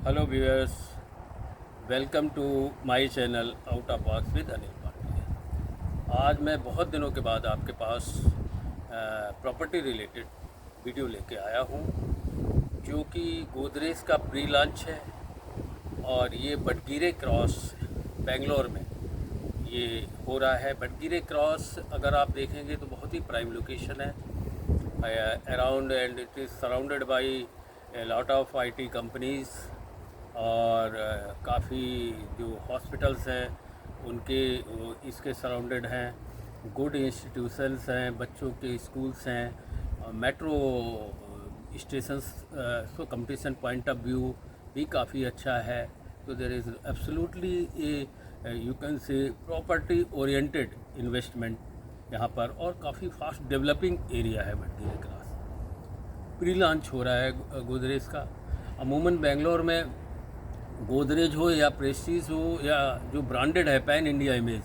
Hello viewers, welcome to my channel out of box with Anil Patil. आज मैं बहुत दिनों के बाद आपके पास प्रॉपर्टी रिलेटेड वीडियो लेके आया हूँ, जो कि गोदरेज का प्री लॉन्च है। और ये बटगिरे क्रॉस बेंगलोर में ये हो रहा है। बटगिरे क्रॉस अगर आप देखेंगे तो बहुत ही प्राइम लोकेशन है around, and it is surrounded by lot of IT companies और काफ़ी जो हॉस्पिटल्स हैं उनके इसके सराउंडेड हैं। गुड इंस्टीट्यूशंस हैं, बच्चों के स्कूल्स हैं, metro stations, so competition point of view भी काफ़ी अच्छा है। तो there is absolutely A you can say property oriented investment यहाँ पर, और काफ़ी फास्ट डेवलपिंग एरिया है बटगिरे क्लास। प्री लॉन्च हो रहा है गोदरेज का। अमूमन बेंगलोर में गोदरेज हो या प्रेस्टीज हो या जो ब्रांडेड है पैन इंडिया इमेज,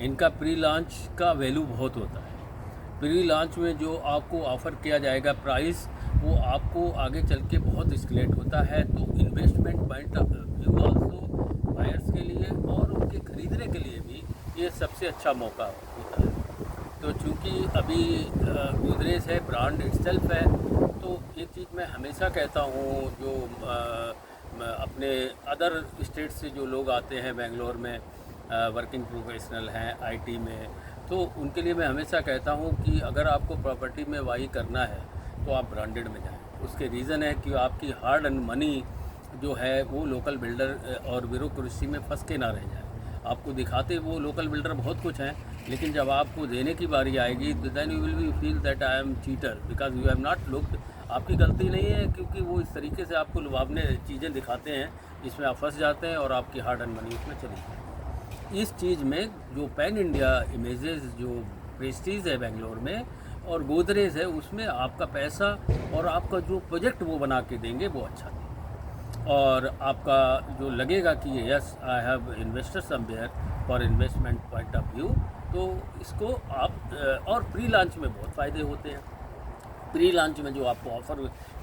इनका प्री लॉन्च का वैल्यू बहुत होता है। प्री लॉन्च में जो आपको ऑफ़र किया जाएगा प्राइस, वो आपको आगे चल के बहुत एस्केलेट होता है। तो investment point of view also buyers के लिए और उनके ख़रीदने के लिए भी ये सबसे अच्छा मौका होता है। तो चूँकि अभी गोदरेज है, ब्रांड इटसेल्फ है, तो एक चीज़ मैं हमेशा कहता हूँ, जो अपने अदर स्टेट से जो लोग आते हैं बेंगलोर में, वर्किंग प्रोफेशनल हैं आईटी में, तो उनके लिए मैं हमेशा कहता हूँ कि अगर आपको प्रॉपर्टी में वाई करना है तो आप ब्रांडेड में जाएं। उसके रीज़न है कि आपकी हार्ड एंड मनी जो है वो लोकल बिल्डर और ब्यूरोक्रेसी में फंस के ना रह जाए। आपको दिखाते वो लोकल बिल्डर बहुत कुछ हैं, लेकिन जब आपको देने की बारी आएगी तो then you will be feel that I am cheater because you have not looked. आपकी गलती नहीं है, क्योंकि वो इस तरीके से आपको लुभावने चीज़ें दिखाते हैं जिसमें आप फंस जाते हैं और आपकी हार्ड एंड मनी उसमें चली जाती है। इस चीज़ में जो पैन इंडिया इमेजेस, जो प्रेस्टीज है बेंगलोर में और गोदरेज है, उसमें आपका पैसा और आपका जो प्रोजेक्ट वो बना के देंगे वो अच्छा देंगे, और आपका जो लगेगा कि yes I have investor somewhere for investment point of view. तो इसको आप और प्री लॉन्च में बहुत फ़ायदे होते हैं। प्री लॉन्च में जो आपको ऑफ़र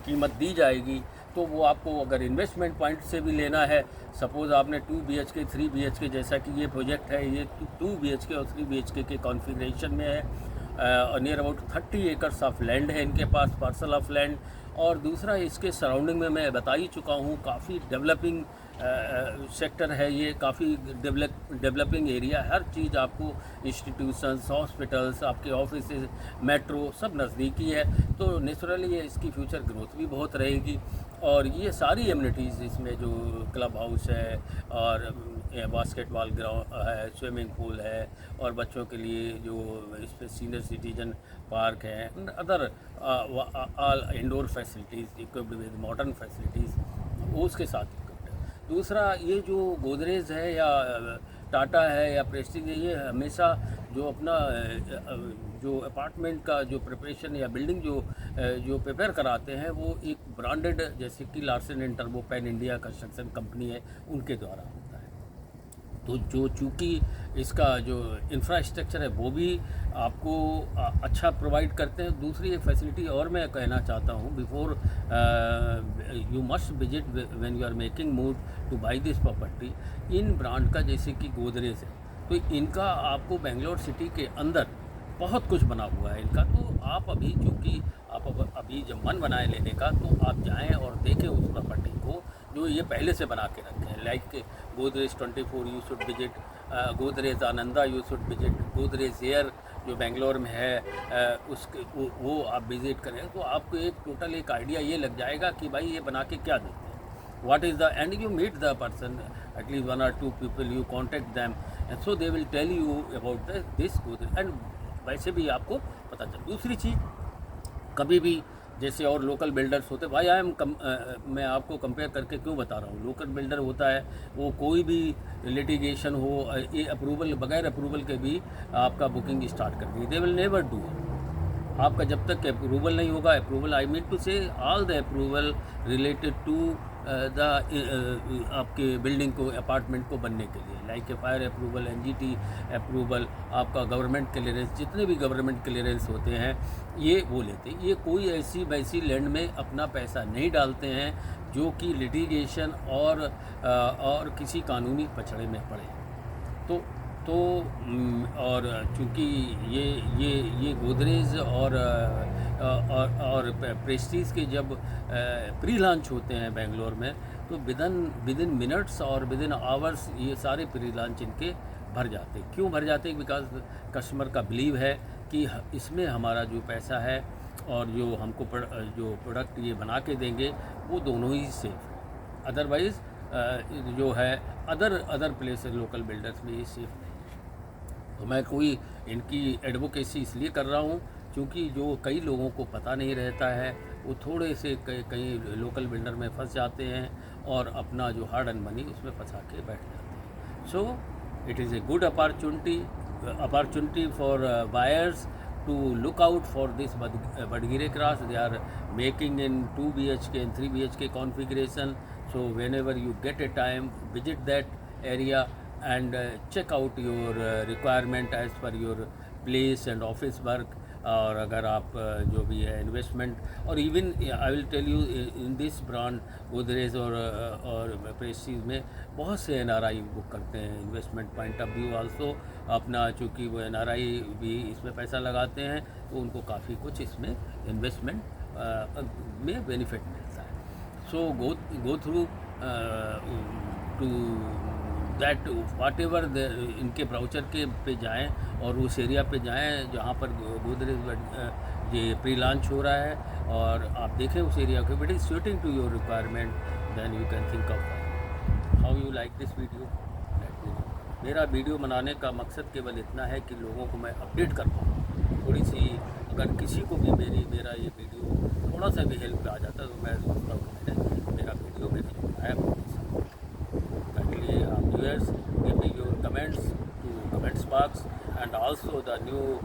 कीमत दी जाएगी, तो वो आपको अगर इन्वेस्टमेंट पॉइंट से भी लेना है, सपोज़ आपने 2 BHK 3 BHK, जैसा कि ये प्रोजेक्ट है, ये 2 BHK और 3 BHK के कॉन्फ़िगरेशन में है, near about 30 acres of land है इनके पास, पार्सल ऑफ लैंड। और दूसरा, इसके सराउंडिंग में मैं बता ही चुका हूँ, काफ़ी डेवलपिंग सेक्टर है ये, काफ़ी डेवलपिंग एरिया। हर चीज़ आपको, इंस्टीट्यूशंस, हॉस्पिटल्स, आपके ऑफिस, मेट्रो सब नज़दीकी है। तो नेचुरली ये इसकी फ्यूचर ग्रोथ भी बहुत रहेगी। और ये सारी एमिनिटीज़ इसमें, जो क्लब हाउस है और बास्केटबॉल ग्राउंड है, स्विमिंग पूल है, और बच्चों के लिए जो इस पर सीनियर सिटीजन पार्क है, other all indoor facilities equipped with modern facilities, वो उसके साथ इक्विप्ड है। दूसरा, ये जो गोदरेज है या टाटा है या प्रेस्टीज है, ये हमेशा जो अपना जो अपार्टमेंट का जो प्रिपरेशन या बिल्डिंग जो प्रिपेयर कराते हैं, वो एक ब्रांडेड, जैसे कि Larsen and turbo pan India construction company है, उनके द्वारा होता है। तो जो चूँकि इसका जो इंफ्रास्ट्रक्चर है वो भी आपको अच्छा प्रोवाइड करते हैं। दूसरी एक फैसिलिटी और मैं कहना चाहता हूँ, before you must visit when you are making move to buy this property, इन ब्रांड का जैसे कि गोदरेज है, तो इनका आपको बेंगलोर सिटी के अंदर बहुत कुछ बना हुआ है इनका। तो आप अभी, चूँकि आप अभी जब मन बनाए लेने का, तो आप जाएं और देखें उस प्रॉपर्टी को जो ये पहले से बना के रखे हैं। Like Godrej 24 you should visit, Godrej Ananda you should visit, Godrej air जो बेंगलोर में है उसके वो आप विज़िट करें, तो आपको एक टोटल एक आइडिया ये लग जाएगा कि भाई ये बना के क्या देते हैं, what is the, and you meet the person, at least 1 or 2 people, you contact them, and so they will tell you about this Godrej, and वैसे भी आपको पता चल। दूसरी चीज़, कभी भी जैसे और लोकल बिल्डर्स होते, भाई मैं आपको कंपेयर करके क्यों बता रहा हूँ, लोकल बिल्डर होता है वो कोई भी लिटिगेशन हो, ये अप्रूवल, बगैर अप्रूवल के भी आपका बुकिंग स्टार्ट कर दी, दे विल नेवर डू। आपका जब तक अप्रूवल नहीं होगा, approval I mean to say all the approval related to आपके बिल्डिंग को, अपार्टमेंट को बनने के लिए, like fire approval, NGT approval, आपका गवर्नमेंट क्लियरेंस, जितने भी गवर्नमेंट क्लियरेंस होते हैं ये वो लेते हैं। ये कोई ऐसी वैसी लैंड में अपना पैसा नहीं डालते हैं जो कि लिटिगेशन और किसी कानूनी पछड़े में पड़े। तो और चूँकि ये गोदरेज और प्रेस्टीज के जब प्री लॉन्च होते हैं बेंगलोर में, तो विदिन मिनट्स और विदिन आवर्स ये सारे प्री लॉन्च इनके भर जाते हैं। क्यों भर जाते हैं? बिकॉज कस्टमर का बिलीव है कि इसमें हमारा जो पैसा है और जो हमको जो प्रोडक्ट ये बना के देंगे वो दोनों ही सेफ है। अदरवाइज़ जो है अदर प्लेस लोकल बिल्डर्स में ये सेफ नहीं। तो मैं कोई इनकी एडवोकेसी इसलिए कर रहा हूँ क्योंकि जो कई लोगों को पता नहीं रहता है, वो थोड़े से कई लोकल बिल्डर में फंस जाते हैं और अपना जो हार्ड एंड मनी उसमें फंसा के बैठ जाते हैं। So it is a good opportunity for buyers to look out for this Badgire Cross. They are making in 2 BHK and 3 BHK configuration. So whenever you get a time, visit that area and check out your requirement as per your place and office work. और अगर आप जो भी है investment, और even I will tell you in this brand Godrej और प्रेस्टीज में बहुत से एनआरआई बुक करते हैं investment point of view also. अपना चूँकि वो एनआरआई भी इसमें पैसा लगाते हैं तो उनको काफ़ी कुछ इसमें इन्वेस्टमेंट में बेनिफिट मिलता है। So go through to that whatever इनके ब्राउचर के पे जाएं और उस एरिया पे जाएं जहाँ पर गोदरेज ये प्री लॉन्च हो रहा है, और आप देखें उस एरिया को, it is suiting to your requirement, then you can think of how you like this video. मेरा वीडियो बनाने का मकसद केवल इतना है कि लोगों को मैं अपडेट कर पाऊँ थोड़ी सी। अगर किसी को भी मेरा ये वीडियो थोड़ा सा भी हेल्प आ जाता तो मैं सोचता हूँ कि मेरा वीडियो मैंने जो बनाया viewers, give me your comments to comments box, and also the new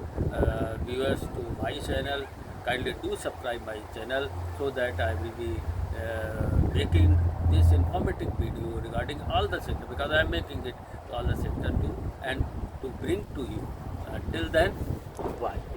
viewers to my channel, kindly do subscribe my channel so that I will be making this informative video regarding all the sector, because I am making it to all the sector too and to bring to you. Till then, bye.